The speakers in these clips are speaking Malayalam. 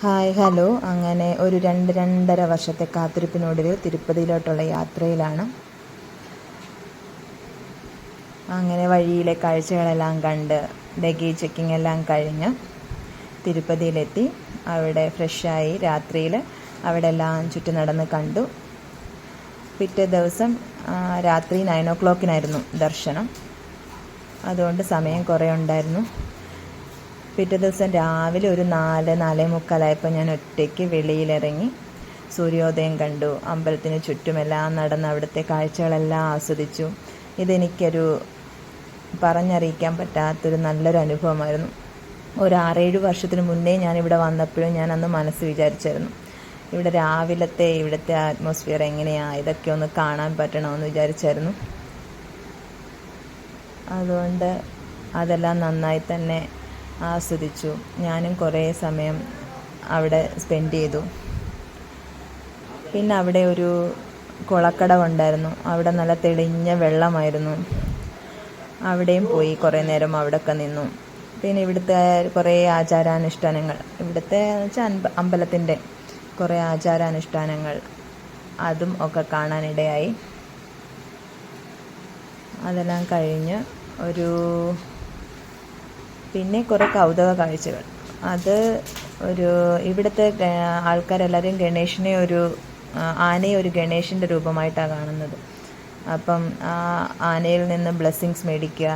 Hi hello. അങ്ങനെ ഒരു 2-2.5 വർഷത്തെ കാത്തിരിപ്പിനൊടുവിൽ തിരുപ്പതിയിലോട്ടുള്ള യാത്രയിലാണ്. അങ്ങനെ വഴിയിലെ കാഴ്ചകളെല്ലാം കണ്ട് ലഗേജ് ചെക്കിംഗ് എല്ലാം കഴിഞ്ഞ് തിരുപ്പതിയിലെത്തി. അവിടെ ഫ്രഷായി രാത്രിയിൽ അവിടെ എല്ലാം ചുറ്റി നടന്ന് കണ്ടു. പിറ്റേ ദിവസം രാത്രി 9 o'clock ദർശനം. അതുകൊണ്ട് സമയം കുറേ ഉണ്ടായിരുന്നു. പിറ്റേ ദിവസം രാവിലെ ഒരു 4-4:45 ഞാൻ ഒറ്റയ്ക്ക് വെളിയിലിറങ്ങി സൂര്യോദയം കണ്ടു. അമ്പലത്തിന് ചുറ്റുമെല്ലാം നടന്ന് അവിടുത്തെ കാഴ്ചകളെല്ലാം ആസ്വദിച്ചു. ഇതെനിക്കൊരു പറഞ്ഞറിയിക്കാൻ പറ്റാത്തൊരു നല്ലൊരു അനുഭവമായിരുന്നു. ഒരു 6-7 വർഷത്തിന് മുന്നേ ഞാനിവിടെ വന്നപ്പോഴും ഞാൻ അന്ന് മനസ്സ് വിചാരിച്ചായിരുന്നു, ഇവിടെ രാവിലത്തെ ഇവിടുത്തെ ആറ്റ്മോസ്ഫിയർ എങ്ങനെയാണ്, ഇതൊക്കെ ഒന്ന് കാണാൻ പറ്റണമെന്ന് വിചാരിച്ചായിരുന്നു. അതുകൊണ്ട് അതെല്ലാം നന്നായി തന്നെ ആസ്വദിച്ചു. ഞാനും കുറേ സമയം അവിടെ സ്പെൻഡ് ചെയ്തു. പിന്നെ അവിടെ ഒരു കുളക്കടവുണ്ടായിരുന്നു. അവിടെ നല്ല തെളിഞ്ഞ വെള്ളമായിരുന്നു. അവിടെയും പോയി കുറേ നേരം അവിടെയൊക്കെ നിന്നു. പിന്നെ ഇവിടുത്തെ കുറേ ആചാരാനുഷ്ഠാനങ്ങൾ, ഇവിടുത്തെ വെച്ചാൽ അമ്പലത്തിൻ്റെ കുറേ ആചാരാനുഷ്ഠാനങ്ങൾ അതും ഒക്കെ കാണാനിടയായി. അതെല്ലാം കഴിഞ്ഞ് പിന്നെ കുറേ കൗതുക കാഴ്ചകൾ. അത് ഇവിടുത്തെ ആൾക്കാരെല്ലാവരും ആനയെ ഒരു ഗണേശൻ്റെ രൂപമായിട്ടാണ് കാണുന്നത്. അപ്പം ആ ആനയിൽ നിന്ന് ബ്ലെസ്സിങ്സ് മേടിക്കുക,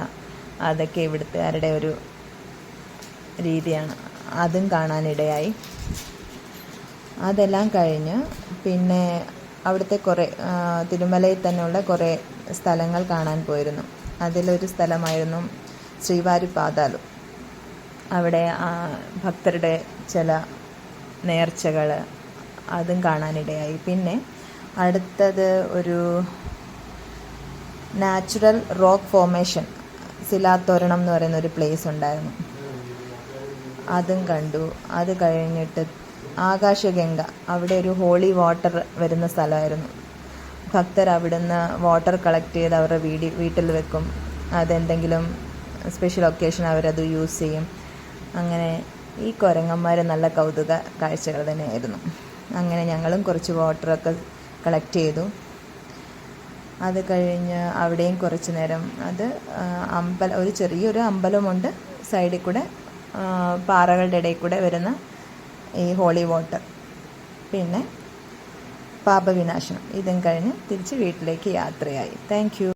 അതൊക്കെ ഇവിടുത്തുകാരുടെ ഒരു രീതിയാണ്. അതും കാണാനിടയായി. അതെല്ലാം കഴിഞ്ഞ് പിന്നെ അവിടുത്തെ കുറേ തിരുമലയിൽ തന്നെയുള്ള കുറേ സ്ഥലങ്ങൾ കാണാൻ പോയിരുന്നു. അതിലൊരു സ്ഥലമായിരുന്നു ശ്രീവാരിപ്പാതാലം. അവിടെ ഭക്തരുടെ ചില നേർച്ചകൾ അതും കാണാനിടയായി. പിന്നെ അടുത്തത് ഒരു നാച്ചുറൽ റോക്ക് ഫോർമേഷൻ ശിലാത്തോരണം എന്ന് പറയുന്ന ഒരു പ്ലേസ് ഉണ്ടായിരുന്നു. അതും കണ്ടു. അത് കഴിഞ്ഞിട്ട് ആകാശഗംഗ, അവിടെ ഒരു ഹോളി വാട്ടർ വരുന്ന സ്ഥലമായിരുന്നു. ഭക്തർ അവിടുന്ന് വാട്ടർ കളക്ട് ചെയ്ത് അവരുടെ വീട്ടിൽ വെക്കും. അതെന്തെങ്കിലും സ്പെഷ്യൽ ഒക്കേഷൻ അവരത് യൂസ് ചെയ്യും. അങ്ങനെ ഈ കുരങ്ങന്മാർ നല്ല കൗതുക കാഴ്ചകൾ തന്നെയായിരുന്നു. അങ്ങനെ ഞങ്ങളും കുറച്ച് വാട്ടറൊക്കെ കളക്ട് ചെയ്തു. അത് കഴിഞ്ഞ് അവിടെയും കുറച്ച് നേരം ഒരു ചെറിയൊരു അമ്പലമുണ്ട്. സൈഡിൽ കൂടെ പാറകളുടെ ഇടയിൽ കൂടെ വരുന്ന ഈ ഹോളി വാട്ടർ, പിന്നെ പാപവിനാശനം, ഇതും കഴിഞ്ഞ് തിരിച്ച് വീട്ടിലേക്ക് യാത്രയായി. Thank you.